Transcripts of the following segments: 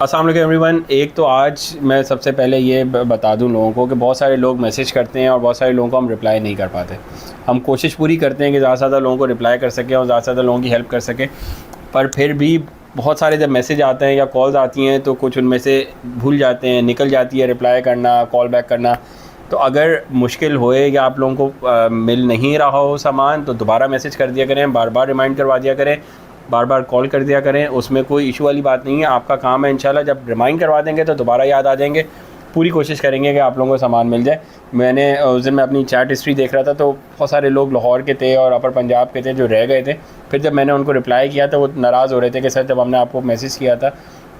अस्सलाम वालेकुम एवरीवन। एक तो आज मैं सबसे पहले ये बता दूं लोगों को कि बहुत सारे लोग मैसेज करते हैं और बहुत सारे लोगों को हम रिप्लाई नहीं कर पाते। हम कोशिश पूरी करते हैं कि ज़्यादा से ज़्यादा लोगों को रिप्लाई कर सकें और ज़्यादा से ज़्यादा लोगों की हेल्प कर सकें, पर फिर भी बहुत सारे जब मैसेज आते हैं या कॉल्स आती हैं तो कुछ उनमें से भूल जाते हैं, निकल जाती है रिप्लाई करना, कॉल बैक करना। तो अगर मुश्किल होए या आप लोगों को मिल नहीं रहा हो सामान तो दोबारा मैसेज कर दिया करें, बार बार रिमाइंड करवा दिया करें, बार बार कॉल कर दिया करें। उसमें कोई इशू वाली बात नहीं है, आपका काम है। इंशाल्लाह जब रिमाइंड करवा देंगे तो दोबारा याद आ जाएंगे। पूरी कोशिश करेंगे कि आप लोगों को सामान मिल जाए। मैंने उस दिन मैं अपनी चैट हिस्ट्री देख रहा था तो बहुत सारे लोग लाहौर के थे और अपर पंजाब के थे जो रह गए थे। फिर जब मैंने उनको रिप्लाई किया तो वो नाराज़ हो रहे थे कि सर जब हमने आपको मैसेज किया था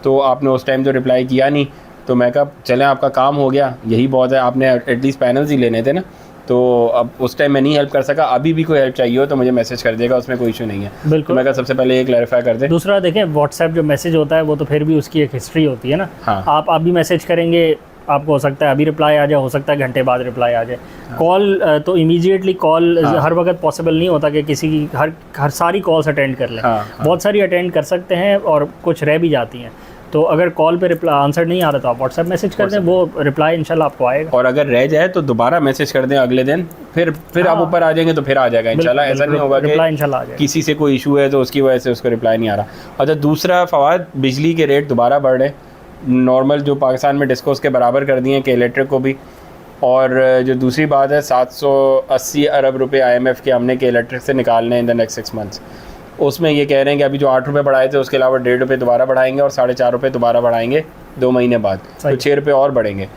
तो आपने उस टाइम तो रिप्लाई किया नहीं। तो मैं कहा चलें आपका काम हो गया, यही बहुत है, आपने एटलीस्ट पैनल्स ही लेने थे ना। तो अब उस टाइम मैं नहीं हेल्प कर सका, अभी भी कोई हेल्प चाहिए हो तो मुझे मैसेज कर देगा, उसमें कोई इशू नहीं है। बिल्कुल। तो मैं कहा सबसे पहले ये क्लैरिफाई कर दें। दूसरा देखें, व्हाट्सएप जो मैसेज होता है वो तो फिर भी उसकी एक हिस्ट्री होती है ना। हाँ। आप अभी मैसेज करेंगे, आपको हो सकता है अभी रिप्लाई आ जाए, हो सकता है घंटे बाद रिप्लाई आ जाए। कॉल तो इमीडिएटली कॉल हर वक्त पॉसिबल नहीं होता कि किसी की हर सारी कॉल्स अटेंड कर लें। बहुत सारी अटेंड कर सकते हैं और कुछ रह भी जाती हैं। तो अगर कॉल पे रिप्लाई आंसर नहीं आ रहा तो आप व्हाट्सएप मैसेज कर दें, वो रिप्लाई इंशाल्लाह आपको आएगा। और अगर रह जाए तो दोबारा मैसेज कर दें अगले दिन, फिर आप ऊपर आ जाएंगे तो फिर आ जाएगा इंशाल्लाह। ऐसा नहीं होगा रिप्लाई इंशाल्लाह आ जाएगा। किसी से कोई इशू है तो उसकी वजह से उसको रिप्लाई नहीं आ रहा। अच्छा, दूसरा फवाद, बिजली के रेट दोबारा बढ़ रहे, नॉर्मल जो पाकिस्तान में डिस्को उसके बराबर कर दिए कि इलेक्ट्रिक को भी। और जो दूसरी बात है 780 अरब रुपए IMF के हमने के इलेक्ट्रिक से निकालने इन द नेक्स्ट 6 मंथ्स। उसमें ये कह रहे हैं कि अभी जो 8 रुपये बढ़ाए थे उसके अलावा 1.5 रुपये दोबारा बढ़ाएंगे और 4.5 रुपये दोबारा बढ़ाएंगे 2 महीने बाद, तो 6 रुपये और बढ़ेंगे।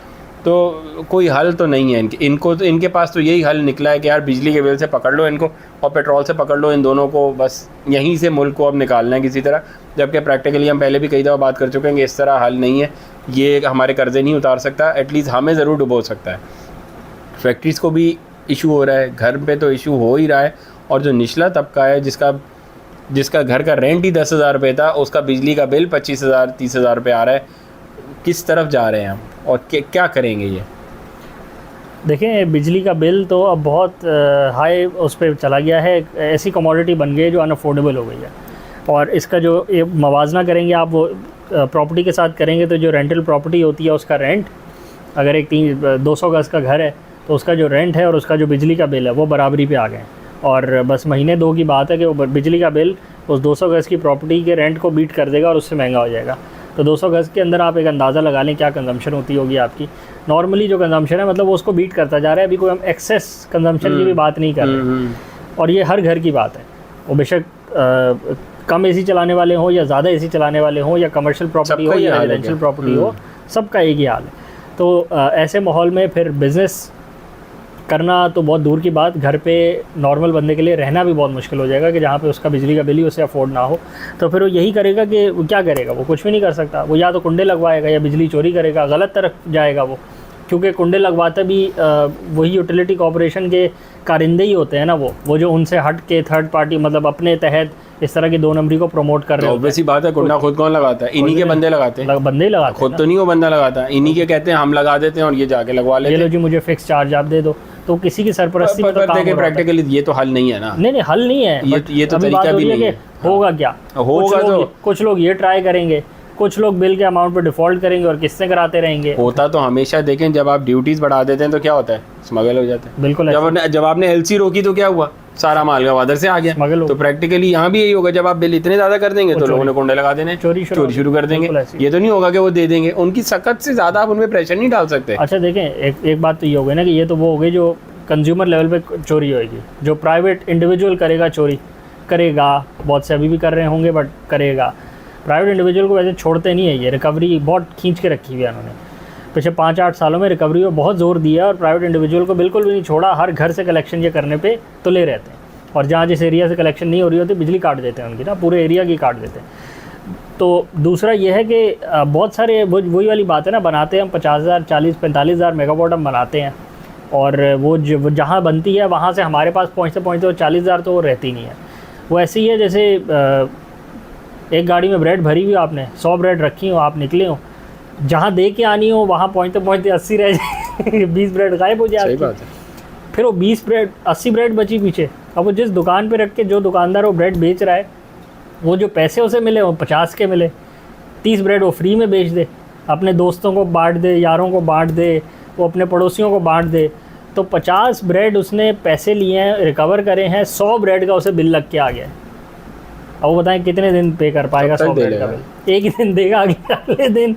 तो कोई हल तो नहीं है इनको तो इनके पास तो यही हल निकला है कि यार बिजली के बिल से पकड़ लो इनको और पेट्रोल से पकड़ लो, इन दोनों को बस यहीं से मुल्क को अब निकालना है किसी तरह। जबकि प्रैक्टिकली हम पहले भी कई दफ़ा बात कर चुके हैं कि इस तरह हल नहीं है, ये हमारे कर्जे नहीं उतार सकता, एटलीस्ट हमें ज़रूर डुबो सकता है। फैक्ट्रीज़ को भी इशू हो रहा है, घर पे तो इशू हो ही रहा है। और जो निचला तबका है जिसका घर का रेंट ही 10,000 रुपये था, उसका बिजली का बिल 25,000 30,000 रुपये आ रहा है। किस तरफ जा रहे हैं हम और क्या करेंगे ये? देखें, बिजली का बिल तो अब बहुत हाई उस पर चला गया है। ऐसी कमोडिटी बन गई है जो अनअफोर्डेबल हो गई है। और इसका जो ये मवाजना करेंगे आप वो प्रॉपर्टी के साथ करेंगे तो जो रेंटल प्रॉपर्टी होती है उसका रेंट, अगर एक 200 गज़ का घर है तो उसका जो रेंट है और उसका जो बिजली का बिल है वो बराबरी पे आ गए। और बस महीने 2 की बात है कि वो बिजली का बिल उस 200 गज़ की प्रॉपर्टी के रेंट को बीट कर देगा और उससे महंगा हो जाएगा। तो 200 गज़ के अंदर आप एक अंदाज़ा लगा लें क्या कंजम्पशन होती होगी आपकी। नॉर्मली जो कंजम्पशन है मतलब वो उसको बीट करता जा रहा है। अभी कोई हम एक्सेस कंजम्पशन की भी बात नहीं कर रहे। और ये हर घर की बात है, वो बेशक कम AC चलाने वाले हों या ज़्यादा AC चलाने वाले हों या कमर्शियल प्रॉपर्टी हो या रेजिडेंशियल प्रॉपर्टी हो, सबका एक ही हाल है। तो ऐसे माहौल में फिर बिज़नेस करना तो बहुत दूर की बात, घर पे नॉर्मल बंदे के लिए रहना भी बहुत मुश्किल हो जाएगा कि जहाँ पे उसका बिजली का बिल ही उसे अफोर्ड ना हो। तो फिर वो यही करेगा कि वो क्या करेगा, वो कुछ भी नहीं कर सकता। वो या तो कुंडे लगवाएगा या बिजली चोरी करेगा, गलत तरफ जाएगा वो। क्योंकि कुंडे लगवाते भी वही यूटिलिटी कॉर्पोरेशन के कारिंदे ही होते हैं ना, वो जो उनसे हट के थर्ड पार्टी मतलब अपने तहत इस तरह की 2 नंबरी को प्रमोट कर रहे हैं। ऑब्वियस ही बात है, कुंडा खुद कौन लगाता है? इन्हीं के बंदे लगाते हैं। बंदे ही लगाते हैं, खुद तो नहीं वो बंदा लगाता, इन्हीं के कहते हैं हम लगा देते हैं और ये जाके लगवा लेते हैं। ये लो जी मुझे फिक्स चार्ज आप दे दो, तो किसी की सरपरस्ती में तो काम देखें प्रैक्टिकली ये तो हल नहीं है ना। नहीं हल नहीं है, ये तो तरीका भी नहीं है। होगा क्या? होगा तो कुछ लोग ये ट्राई करेंगे, कुछ लोग बिल के अमाउंट पर डिफॉल्ट करेंगे और किस्तें कराते रहेंगे। होता तो हमेशा देखें जब आप ड्यूटीज बढ़ा देते हैं तो क्या होता है, स्मगल हो जाता है। बिल्कुल। जब आपने LC रोकी तो क्या हुआ, सारा माल गवादर से आ गया। तो प्रैक्टिकली यहाँ भी यही होगा, जब आप बिल इतने ज्यादा कर देंगे तो लोगों ने कुंडे लगा देने, चोरी शुरू कर देंगे। ये तो नहीं होगा कि वो दे देंगे, उनकी सख्त से ज्यादा आप उनमें प्रेशर नहीं डाल सकते। अच्छा देखें, एक बात तो ये हो गई ना कि ये तो वो हो गई जो कंज्यूमर लेवल पे चोरी होगी। जो प्राइवेट इंडिविजुअल करेगा चोरी करेगा, बहुत से अभी भी कर रहे होंगे बट करेगा। प्राइवेट इंडिविजुअल को वैसे छोड़ते नहीं है, ये रिकवरी बहुत खींच के रखी हुई है उन्होंने। पिछले 5-8 सालों में रिकवरी में बहुत जोर दिया और प्राइवेट इंडिविजुअल को बिल्कुल भी नहीं छोड़ा। हर घर से कलेक्शन ये करने पे तुले रहते हैं और जहाँ जिस एरिया से कलेक्शन नहीं हो रही होती बिजली काट देते हैं उनकी ना, पूरे एरिया की काट देते हैं। तो दूसरा ये है कि बहुत सारे वही वाली बात है ना, बनाते हैं हम 50,000 40-45,000 मेगावाट हम बनाते हैं और वो जहाँ बनती है वहाँ से हमारे पास पहुँचते पहुँचते 40,000 तो वो रहती नहीं है। वो ऐसी ही है जैसे एक गाड़ी में ब्रेड भरी हुई आपने 100 ब्रेड रखी हो, आप निकले हो, जहाँ दे के आनी हो वहाँ पहुँचते पहुँचते 80 रह जाए 20 ब्रेड गायब हो जाए। फिर वो 80 ब्रेड बची पीछे। अब वो जिस दुकान पे रख के जो दुकानदार वो ब्रेड बेच रहा है, वो जो पैसे उसे मिले वो 50 के मिले, 30 ब्रेड वो फ्री में बेच दे, अपने दोस्तों को बांट दे, यारों को बांट दे, वो अपने पड़ोसियों को बांट दे, तो 50 ब्रेड उसने पैसे लिए हैं, रिकवर करे हैं, 100 ब्रेड का उसे बिल लग के आ गया। अब वो बताएं कितने दिन पे कर पाएगा 100 ब्रेड का बिल? एक ही दिन देगा, अगले दिन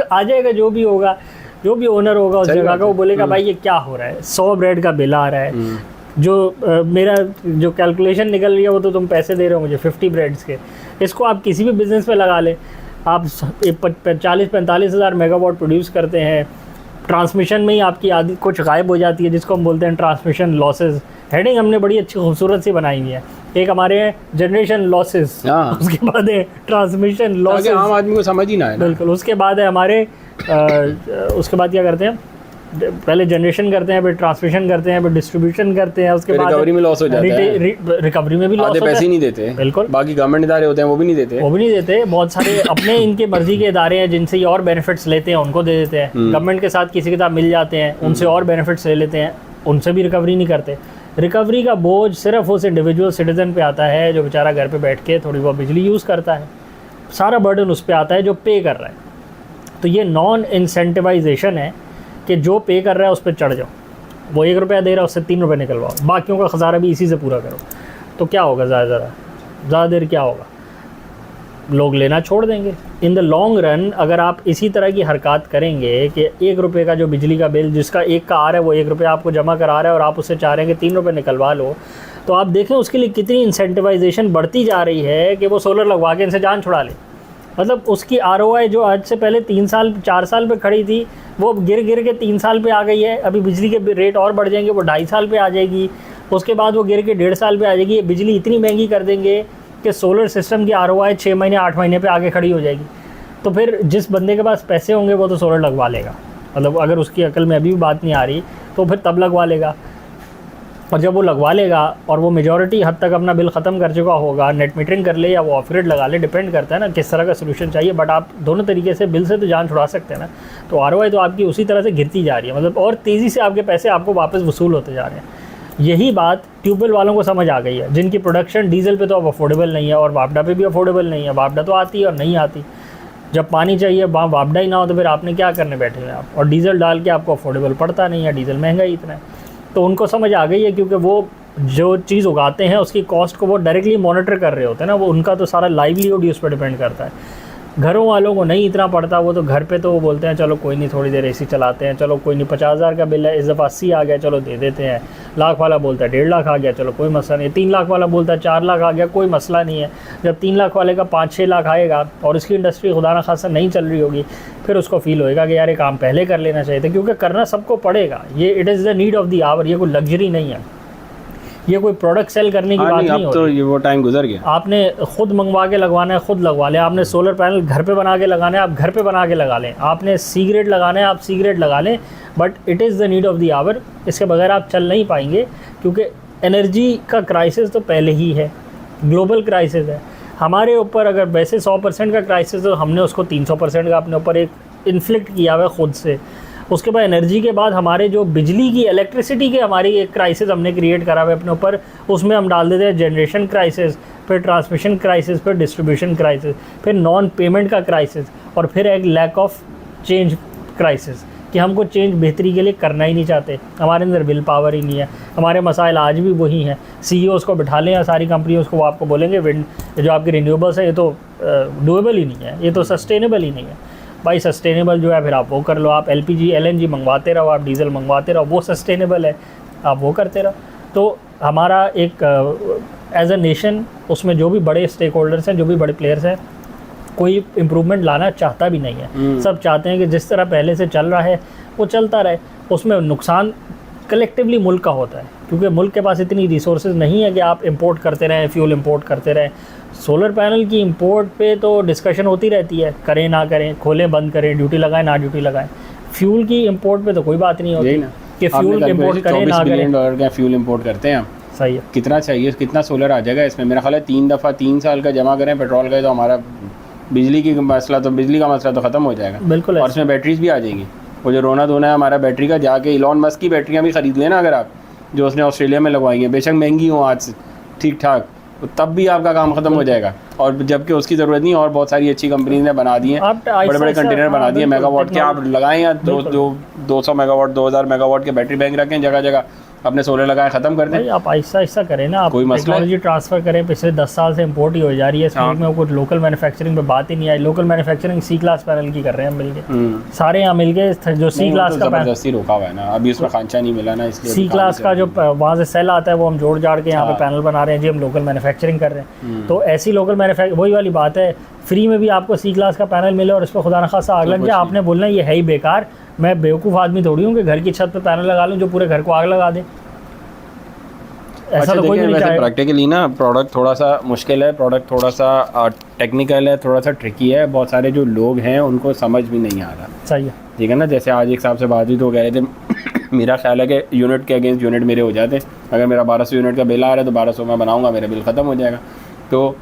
आ जाएगा जो भी होगा, जो भी ओनर होगा उस जगह का, वो बोलेगा भाई ये क्या हो रहा है, 100 ब्रेड का बिल आ रहा है, जो मेरा जो कैलकुलेशन निकल रही है वो तो तुम पैसे दे रहे हो मुझे 50 ब्रेड्स के। इसको आप किसी भी बिज़नेस में लगा ले, आप 40-45 हज़ार मेगावाट प्रोड्यूस करते हैं, ट्रांसमिशन में ही आपकी आदि कुछ गायब हो जाती है, जिसको हम बोलते हैं ट्रांसमिशन लॉसेस। हेडिंग हमने बड़ी अच्छी खूबसूरत सी बनाई हुई है, एक हमारे जनरेशन लॉसेस, उसके बाद है ट्रांसमिशन लॉसेस, आम आदमी को समझ ही ना है। बिल्कुल, उसके बाद है हमारे उसके बाद क्या करते हैं, पहले जनरेशन करते हैं, फिर ट्रांसमिशन करते हैं, फिर डिस्ट्रीब्यूशन करते हैं, उसके बाद रिकवरी में लॉस हो जाता है, रिकवरी में भी लॉस होता है, पैसे ही नहीं देते। बिल्कुल, बाकी गवर्नमेंट इदारे होते हैं वो भी नहीं देते, बहुत सारे अपने इनके मर्जी के इदारे हैं जिनसे ये और बेनिफिट्स लेते हैं, उनको दे देते हैं। गवर्नमेंट के साथ किसी के साथ मिल जाते हैं, उनसे और बेनिफिट्स ले लेते हैं, उनसे भी रिकवरी नहीं करते। रिकवरी का बोझ सिर्फ उस इंडिविजुअल सिटीजन पे आता है जो बेचारा घर पे बैठ के थोड़ी बहुत बिजली यूज़ करता है, सारा बर्डन उस पर आता है जो पे कर रहा है। तो ये नॉन इंसेंटिवाइजेशन है कि जो पे कर रहा है उस पर चढ़ जाओ, वो 1 रुपया दे रहा है उससे 3 रुपये निकलवाओ, बाकियों का खसारा भी इसी से पूरा करो। तो क्या होगा, ज़्यादा देर क्या होगा, लोग लेना छोड़ देंगे। इन द लॉन्ग रन अगर आप इसी तरह की हरकत करेंगे कि 1 रुपये का जो बिजली का बिल जिसका 1 का आ रहा है वो 1 रुपया आपको जमा करा रहा है और आप उससे चाह रहे हैं कि 3 रुपये निकलवा लो, तो आप देखें उसके लिए कितनी इंसेंटिवाइजेशन बढ़ती जा रही है कि वो सोलर लगवा के इनसे जान छुड़ा ले। मतलब उसकी ROI जो आज से पहले 3 साल 4 साल पे खड़ी थी वो गिर के 3 साल पे आ गई है। अभी बिजली के रेट और बढ़ जाएंगे, वो 2.5 साल पे आ जाएगी, उसके बाद वो गिर के 1.5 साल पे आ जाएगी। ये बिजली इतनी महंगी कर देंगे कि सोलर सिस्टम की ROI 6 महीने 8 महीने पे आगे खड़ी हो जाएगी। तो फिर जिस बंदे के पास पैसे होंगे वो तो सोलर लगवा लेगा, मतलब अगर उसकी अकल में अभी भी बात नहीं आ रही तो फिर तब लगवा लेगा। और जब वो लगवा लेगा और वो मेजॉरिटी हद तक अपना बिल ख़त्म कर चुका होगा, नेट मीटरिंग कर ले या वो ऑफ ग्रिड लगा ले, डिपेंड करता है ना किस तरह का सोल्यूशन चाहिए, बट आप दोनों तरीके से बिल से तो जान छुड़ा सकते हैं ना। तो ROI तो आपकी उसी तरह से गिरती जा रही है, मतलब और तेज़ी से आपके पैसे आपको वापस वसूल होते जा रहे हैं। यही बात ट्यूबवेल वालों को समझ आ गई है, जिनकी प्रोडक्शन डीजल पे तो अब अफोर्डेबल नहीं है और वापडा पे भी अफोर्डेबल नहीं है। वापडा तो आती है और नहीं आती, जब पानी चाहिए वहाँ वापडा ही ना हो तो फिर आपने क्या करने बैठे हुए आप, और डीजल डाल के आपको अफोर्डेबल पड़ता नहीं है, डीजल महंगा ही इतना है। तो उनको समझ आ गई है, क्योंकि वो जो चीज़ उगाते हैं उसकी कॉस्ट को वो डायरेक्टली मॉनिटर कर रहे होते हैं ना, वो उनका तो सारा लाइवलीहुड ही उस पर डिपेंड करता है। घरों वालों को नहीं इतना पड़ता, वो तो घर पे तो वो बोलते हैं चलो कोई नहीं थोड़ी देर AC चलाते हैं, चलो कोई नहीं 50,000 का बिल है इस दफ़ा 80 आ गया चलो दे देते हैं, लाख वाला बोलता है 1.5 लाख आ गया चलो कोई मसला नहीं, 3 लाख वाला बोलता है 4 लाख आ गया कोई मसला नहीं है। जब 3 लाख वाले का 5-6 लाख आएगा और उसकी इंडस्ट्री खुदा ना खासा नहीं चल रही होगी, फिर उसको फील होएगा कि यार ये काम पहले कर लेना चाहिए था, क्योंकि करना सबको पड़ेगा। ये it is the need of the hour, ये कोई लग्जरी नहीं है, ये कोई प्रोडक्ट सेल करने की बात नहीं हो तो ये वो टाइम गुजर गया। आपने खुद मंगवा के लगवाना है खुद लगवा लें, आपने सोलर पैनल घर पे बना के लगाना है आप घर पे बना के लगा लें, आपने C ग्रेड लगाना है आप C ग्रेड लगा लें, but it is the need of the hour. इसके बगैर आप चल नहीं पाएंगे, क्योंकि एनर्जी का क्राइसिस तो पहले ही है, ग्लोबल क्राइसिस है हमारे ऊपर। अगर वैसे 100% का क्राइसिस तो हमने उसको 300% का अपने ऊपर एक इन्फ्लिक्ट किया हुआ है खुद से। उसके बाद एनर्जी के बाद हमारे जो बिजली की इलेक्ट्रिसिटी के हमारी एक क्राइसिस हमने क्रिएट करा हुआ है अपने ऊपर, उसमें हम डाल देते हैं जनरेशन क्राइसिस, फिर ट्रांसमिशन क्राइसिस, फिर डिस्ट्रीब्यूशन क्राइसिस, फिर नॉन पेमेंट का क्राइसिस, और फिर एक लैक ऑफ चेंज क्राइसिस कि हमको चेंज बेहतरी के लिए करना ही नहीं चाहते, हमारे अंदर विल पावर ही नहीं है। हमारे मसाइल आज भी वही हैं। CEOs को बिठा लें सारी कंपनियों को, वो आपको बोलेंगे विंड जो आपकी रिन्यूएबल्स है ये तो डूएबल ही नहीं है, ये तो सस्टेनेबल ही नहीं है। भाई सस्टेनेबल जो है फिर आप वो कर लो, आप LPG LNG मंगवाते रहो, आप डीजल मंगवाते रहो, वो सस्टेनेबल है, आप वो करते रहो। तो हमारा एक एज अ नेशन उसमें जो भी बड़े स्टेक होल्डर्स हैं, जो भी बड़े प्लेयर्स हैं, कोई इम्प्रूवमेंट लाना चाहता भी नहीं है। सब चाहते हैं कि जिस तरह पहले से चल रहा है वो चलता रहे। उसमें नुकसान कलेक्टिवली मुल्क का होता है, क्योंकि मुल्क के पास इतनी रिसोर्सेज नहीं है कि आप इंपोर्ट करते रहें, फ्यूल इंपोर्ट करते रहें। सोलर पैनल की इंपोर्ट पे तो डिस्कशन होती रहती है, करें ना करें, खोलें बंद करें, ड्यूटी लगाएं ना ड्यूटी लगाएं। फ्यूल की इंपोर्ट पे तो कोई बात नहीं होती कि फ्यूल इंपोर्ट करें ना करें। $24 बिलियन फ्यूल इंपोर्ट करते हैं हम, सही है। कितना चाहिए, कितना सोलर आ जाएगा इसमें? मेरा ख्याल है 3 दफ़ा 3 साल का जमा करें पेट्रोल का, तो हमारा बिजली का मसला तो ख़त्म हो जाएगा। बिल्कुल, और इसमें बैटरीज भी आ जाएंगी। वो जो रोना धोना है हमारा बैटरी का, जाके इलॉन मस्क की बैटरियाँ भी ख़रीद लेना अगर आप, जो उसने ऑस्ट्रेलिया में लगवाई हैं, बेशक महंगी हो आज से ठीक ठाक, तो तब भी आपका काम ख़त्म हो जाएगा। और जबकि उसकी ज़रूरत नहीं, और बहुत सारी अच्छी कंपनीज ने बना दी हैं, बड़े बड़े कंटेनर बना दिए मेगावाट के, आप लगाएं या 200 मेगावाट 2000 मेगावाट के बैटरी बैंक रखें जगह जगह, अपने सोलर लगाए ख़त्म कर दें। आप आहिस्ता आहिस्ता करें ना, आप टेक्नोलॉजी ट्रांसफ़र करें। पिछले 10 साल से इंपोर्ट ही हो जा रही है, इस मुल्क में कुछ लोकल मैन्युफैक्चरिंग पे बात ही नहीं आई। लोकल मैन्युफैक्चरिंग सी क्लास पैनल की कर रहे हैं मिलके, सारे यहाँ मिलके जो सी क्लास का ज़बरदस्ती रोका हुआ है ना, अभी उसमें खांचा नहीं मिला ना, इसलिए सी क्लास का जो वहाँ से सेल आता है वो हम जोड़ जाड़ के यहाँ पे पैनल बना रहे हैं जी, हम लोकल मैन्युफैक्चरिंग कर रहे हैं। तो ऐसी लोकल मैन्युफैक्चरिंग, वही वाली बात है, फ्री में भी आपको सी क्लास का पैनल मिले और इस पर खुदा न खासा आग लग जाए, आपने बोलना ये है ही बेकार। मैं बेवकूफ़ आदमी थोड़ी हूँ कि घर की छत पे पैनल लगा लूँ जो पूरे घर को आग लगा दे। ऐसा तो कोई नहीं चाहेगा। प्रैक्टिकली ना प्रोडक्ट थोड़ा सा मुश्किल है, प्रोडक्ट थोड़ा सा टेक्निकल है, थोड़ा सा ट्रिकी है, बहुत सारे जो लोग हैं उनको समझ भी नहीं आ रहा। सही है, ठीक है ना। जैसे आज एक साहब से बात हुई तो कह रहे थे मेरा ख्याल है कि यूनिट के अगेंस्ट यूनिट मेरे हो जाते, अगर मेरा 1200 यूनिट का बिल आ रहा है तो 1200 मैं बनाऊँगा, मेरा बिल ख़त्म हो जाएगा। तो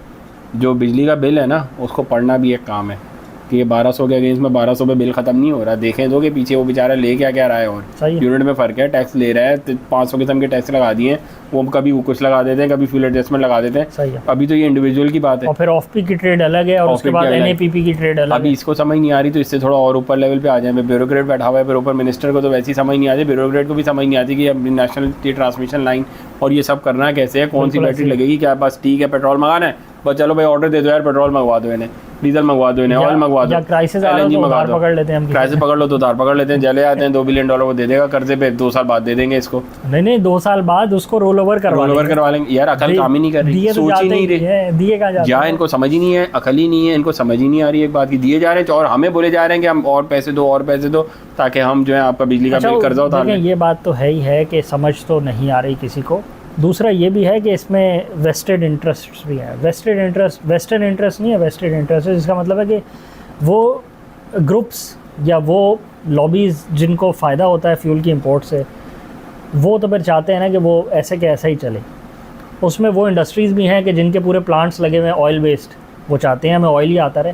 जो बिजली का बिल है ना, उसको पढ़ना भी एक काम है कि ये 1200 के अगेंस्ट में 1200 पे बिल ख़त्म नहीं हो रहा। देखें तो कि पीछे वो बेचारा ले क्या रहा है, और यूनिट में फ़र्क है, टैक्स ले रहा है, 500 किस्म के टैक्स लगा दिए हैं, वो कभी वो कुछ लगा देते हैं, कभी फ्यूल एडजस्टमेंट लगा देते हैं। अभी तो ये इंडिविजुअल की बात है, और फिर ऑफ पीक की ट्रेड अलग है, और उसके बाद एनएपीपी की ट्रेड अलग है। अभी इसको समझ नहीं आ रही, तो इससे थोड़ा और ऊपर लेवल पे आ जाए। ब्यूरोक्रेट बैठा हुआ है, फिर ऊपर मिनिस्टर को तो वैसे ही समझ नहीं आती, ब्यूरोक्रेट को भी समझ नहीं आती कि अब नेशनल ट्रांसमिशन लाइन और ये सब करना कैसे है, कौन सी बैटरी लगेगी, क्या बस ठीक है पेट्रोल मंगाना है, बस चलो भाई ऑर्डर दे दो यार, पेट्रोल मंगवा दो इन्हें, डीजल मंगवा दो इन्हें, ऑयल मंगवा दो, क्राइसिस LNG मंगवा दो, पकड़ लेते हैं हम, क्राइसिस पकड़ लो तो उधार पकड़ लेते हैं, चले आते हैं, $2 बिलियन वो दे देगा कर्जे पे, 2 साल बाद दे देंगे इसको। नहीं 2 साल बाद उसको रोल ओवर करवा लेंगे। यार अकल काम ही नहीं कर रही, सोच ही नहीं रही, दिए कहाँ जाते हैं, इनको समझ ही नहीं है, अकल ही नहीं है, इनको समझ ही नहीं आ रही एक बात की, दिए जा रहे हैं और हमें बोले जा रहे हैं कि हम और पैसे दो ताकि हम जो है आपका बिजली का बिल कर्जा उतार लें। ये बात तो है ही है कि समझ तो नहीं आ रही किसी को। दूसरा ये भी है कि इसमें वेस्टेड इंटरेस्ट भी है। वेस्टेड इंटरेस्ट नहीं है, वेस्टेड इंटरेस्ट है, जिसका मतलब है कि वो ग्रुप्स या वो लॉबीज़ जिनको फ़ायदा होता है फ्यूल की इंपोर्ट से, वो तो फिर चाहते हैं ना कि वो ऐसे के ऐसा ही चले। उसमें वो इंडस्ट्रीज़ भी हैं कि जिनके पूरे प्लांट्स लगे हुए हैं ऑयल बेस्ड, वो चाहते हैं हमें ऑयल ही आता रहे।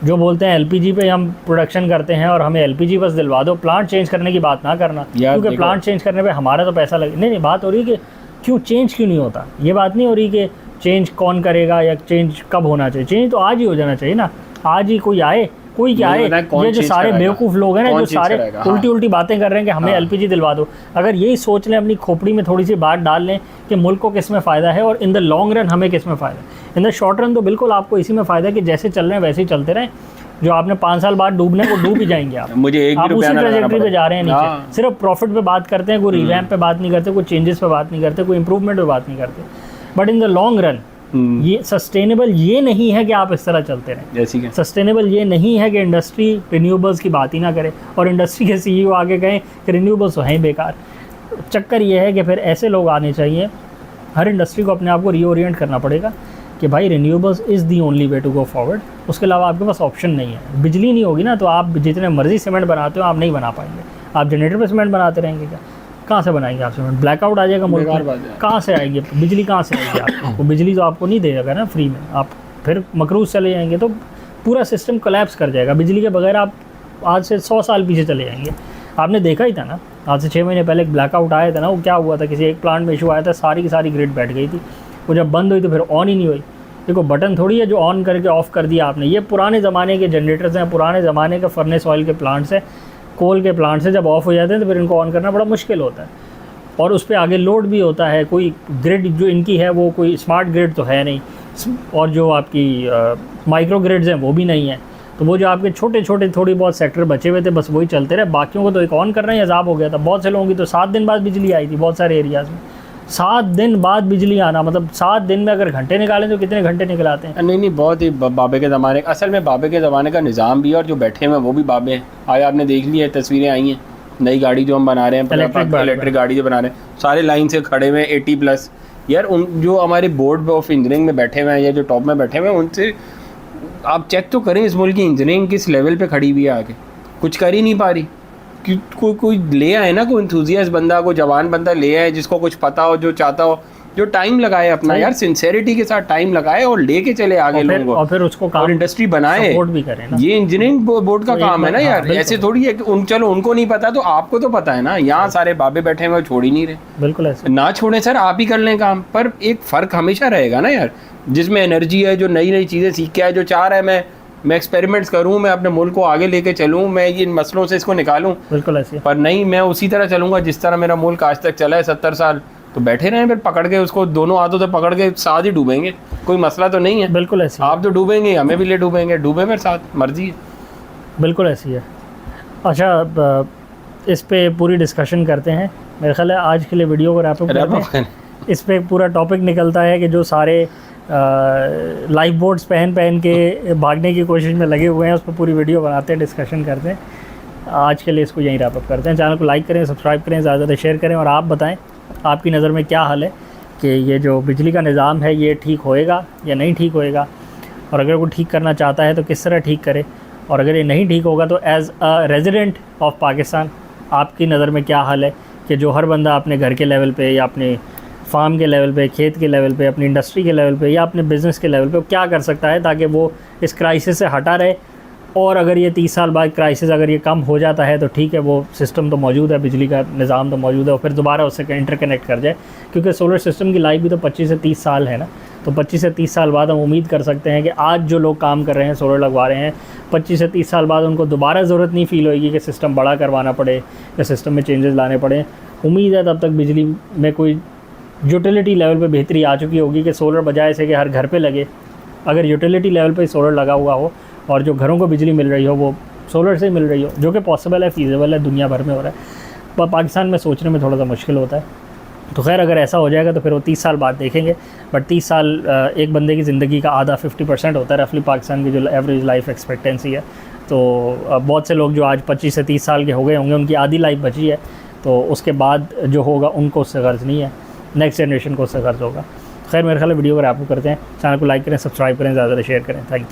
जो बोलते हैं LPG पे हम प्रोडक्शन करते हैं और हमें LPG बस दिलवा दो, प्लांट चेंज करने की बात ना करना, क्योंकि प्लांट चेंज करने पे हमारा तो पैसा लगे। नहीं, बात हो रही है कि क्यों चेंज क्यों नहीं होता, ये बात नहीं हो रही कि चेंज कौन करेगा या चेंज कब होना चाहिए। चेंज तो आज ही हो जाना चाहिए ना, आज ही कोई आए, कोई क्या आए। ये जो सारे बेवकूफ़ लोग हैं ना, जो सारे उल्टी बातें कर रहे हैं कि हमें LPG दिलवा दो, अगर यही सोच लें, अपनी खोपड़ी में थोड़ी सी बात डाल लें कि मुल्क को किस में फ़ायदा है और इन द लॉन्ग रन हमें किस में फ़ायदा है। इन द शॉर्ट रन तो बिल्कुल आपको इसी में फ़ायदा है कि जैसे चल रहे हैं वैसे ही चलते रहें। जो आपने 5 साल बाद डूबने को डूब ही जाएंगे आप। मुझे आप उसी ट्रैजेक्टरी पे जा रहे हैं नीचे, सिर्फ प्रॉफिट पे बात करते हैं, कोई रिवैम्प पे बात नहीं करते, कोई चेंजेस पे बात नहीं करते, कोई इंप्रूवमेंट पे बात नहीं करते। But in the long run ये सस्टेनेबल ये नहीं है कि आप इस तरह चलते रहें। सस्टेनेबल ये नहीं है कि इंडस्ट्री रिन्यूएबल्स की बात ही ना करे और इंडस्ट्री के CEO आगे कहें कि रिन्यूएबल्स तो हैं बेकार। चक्कर ये है कि फिर ऐसे लोग आने चाहिए, हर इंडस्ट्री को अपने आप को रीओरिएंट करना पड़ेगा कि भाई renewables is the only way to go forward. उसके अलावा आपके पास ऑप्शन नहीं है। बिजली नहीं होगी ना तो आप जितने मर्जी सीमेंट बनाते हो आप नहीं बना पाएंगे। आप जनरेटर पे सीमेंट बनाते रहेंगे क्या, कहाँ से बनाएंगे आप सीमेंट? ब्लैकआउट आ जाएगा मुल्क में, कहाँ से आएगी बिजली, कहाँ से आएगी आपको? बिजली तो आपको नहीं देगा ना फ्री में, आप फिर मकरूज चले जाएंगे तो पूरा सिस्टम कोलैप्स कर जाएगा। बिजली के बगैर आप आज से 100 साल पीछे चले जाएंगे। आपने देखा ही था ना, आज से 6 महीने पहले एक ब्लैकआउट आया था ना, वो क्या हुआ था, किसी एक प्लांट में इशू आया था, सारी की सारी ग्रिड बैठ गई थी। वो जब बंद हुई तो फिर ऑन ही नहीं हुई। देखो बटन थोड़ी है जो ऑन करके ऑफ़ कर दिया आपने। ये पुराने ज़माने के जनरेटर्स हैं, पुराने ज़माने के फर्नेस ऑयल के प्लांट्स हैं, कोल के प्लांट्स हैं। जब ऑफ़ हो जाते हैं तो फिर इनको ऑन करना बड़ा मुश्किल होता है और उस पर आगे लोड भी होता है। कोई ग्रिड जो इनकी है वो कोई स्मार्ट ग्रिड तो है नहीं, और जो आपकी माइक्रो ग्रिड्स हैं वो भी नहीं है। तो वो जो आपके छोटे छोटे थोड़ी बहुत सेक्टर बचे हुए थे बस वही चलते रहे, बाकियों को तो एक ऑन करना ही अजाब हो गया था। बहुत से लोगों की तो 7 दिन बाद बिजली आई थी बहुत सारे एरियाज़ में। 7 दिन बाद बिजली आना, मतलब 7 दिन में अगर घंटे निकालें तो कितने घंटे निकलाते हैं? नहीं, बहुत ही बाबे के ज़माने, असल में बाबे के ज़माने का निज़ाम भी और जो बैठे हुए हैं वो भी बाबे हैं। आज आपने देख लिया, तस्वीरें आई हैं, नई गाड़ी जो हम बना रहे हैं, इलेक्ट्रिक गाड़ी जो बना रहे हैं, सारे लाइन से खड़े हुए हैं 80+। यार उन जो हमारे बोर्ड ऑफ इंजीनियरिंग में बैठे हुए हैं या जो टॉप में बैठे हुए हैं, उनसे आप चेक तो करें इस मुल्क की इंजीनियरिंग किस लेवल पे खड़ी हुई है, आगे कुछ कर ही नहीं पा रही। कोई ले आए ना, कोई इंथुजियास्ट बंदा, कोई जवान बंदा ले आए जिसको कुछ पता हो, जो चाहता हो जो टाइम लगाए अपना यार सिंसेरिटी के साथ टाइम लगाए और लेके चले आगे लोगों को, और फिर उसको और इंडस्ट्री बनाए, सपोर्ट भी करें ना। ये इंजीनियरिंग बोर्ड का काम है ना यार, ऐसे थोड़ी है कि चलो उनको नहीं पता तो आपको तो पता है ना। यहाँ सारे बाबे बैठे हुए छोड़ ही नहीं रहे, बिल्कुल ऐसे ना छोड़े सर, आप ही कर लें काम। पर एक फ़र्क हमेशा रहेगा ना यार, जिसमें एनर्जी है, जो नई नई चीज़ें सीख के आए, जो चाह रहा है मैं एक्सपेरिमेंट्स करूं, मैं अपने मुल्क को आगे लेके चलूं, मैं ये मसलों से इसको निकालूं, बिल्कुल ऐसे। पर नहीं, मैं उसी तरह चलूंगा जिस तरह मेरा मुल्क आज तक चला है 70 साल, तो बैठे रहें फिर पकड़ के उसको, दोनों हाथों से पकड़ के साथ ही डूबेंगे, कोई मसला तो नहीं है। बिल्कुल ऐसे आप तो डूबेंगे, हमें भी ले डूबेंगे, डूबे मेरे साथ, मर्जी है। बिल्कुल ऐसी है। अच्छा, इस पे पूरी डिस्कशन करते हैं। मेरे ख्याल है आज के लिए वीडियो को रैप अप करते हैं। इस पे पूरा टॉपिक निकलता है कि जो सारे लाइफ बोट्स पहन के भागने की कोशिश में लगे हुए हैं, उस पर पूरी वीडियो बनाते हैं, डिस्कशन करते हैं। आज के लिए इसको यहीं रैप अप करते हैं। चैनल को लाइक करें, सब्सक्राइब करें, ज़्यादा से शेयर करें, और आप बताएं आपकी नज़र में क्या हाल है कि ये जो बिजली का निज़ाम है ये ठीक होएगा या नहीं ठीक होएगा, और अगर वो ठीक करना चाहता है तो किस तरह ठीक करे, और अगर ये नहीं ठीक होगा तो as a resident of Pakistan आपकी नज़र में क्या हाल है कि जो हर बंदा अपने घर के लेवल पे या अपने फार्म के लेवल पे, खेत के लेवल पे, अपनी इंडस्ट्री के लेवल पे या अपने बिज़नेस के लेवल पे वो क्या कर सकता है ताकि वो इस क्राइसिस से हटा रहे। और अगर ये 30 साल बाद क्राइसिस अगर ये कम हो जाता है तो ठीक है, वो सिस्टम तो मौजूद है, बिजली का निज़ाम तो मौजूद है, और फिर दोबारा उससे इंटरकनेक्ट कर जाए, क्योंकि सोलर सिस्टम की लाइफ भी तो 25 से 30 साल है ना। तो 25 से 30 साल बाद हम उम्मीद कर सकते हैं कि आज जो लोग काम कर रहे हैं, सोलर लगवा रहे हैं, 25 से 30 साल बाद उनको दोबारा ज़रूरत नहीं फ़ील होगी कि सिस्टम बड़ा करवाना पड़े या सिस्टम में चेंजेस लाने पड़े। उम्मीद है तब तक बिजली में कोई यूटिलिटी लेवल पे बेहतरी आ चुकी होगी कि सोलर बजाय से कि हर घर पे लगे, अगर यूटिलिटी लेवल पे सोलर लगा हुआ हो और जो घरों को बिजली मिल रही हो वो सोलर से मिल रही हो, जो कि पॉसिबल है, फीजिबल है, दुनिया भर में हो रहा है, पर पाकिस्तान में सोचने में थोड़ा सा मुश्किल होता है। तो खैर अगर ऐसा हो जाएगा तो फिर वो 30 साल बाद देखेंगे। बट 30 साल एक बंदे की ज़िंदगी का आधा 50% होता है रफली पाकिस्तान की जो एवरेज लाइफ एक्सपेक्टेंसी है। तो बहुत से लोग जो आज 25 से 30 साल के हो गए होंगे, उनकी आधी लाइफ बची है, तो उसके बाद जो होगा उनको उससे गर्ज नहीं है, नेक्स्ट जनरेशन को उससे गर्ज होगा। खैर मेरे ख्याल वीडियो को रैप अप करते हैं। चैनल को लाइक करें, सब्सक्राइब करें, ज़्यादा शेयर करें। Thank you.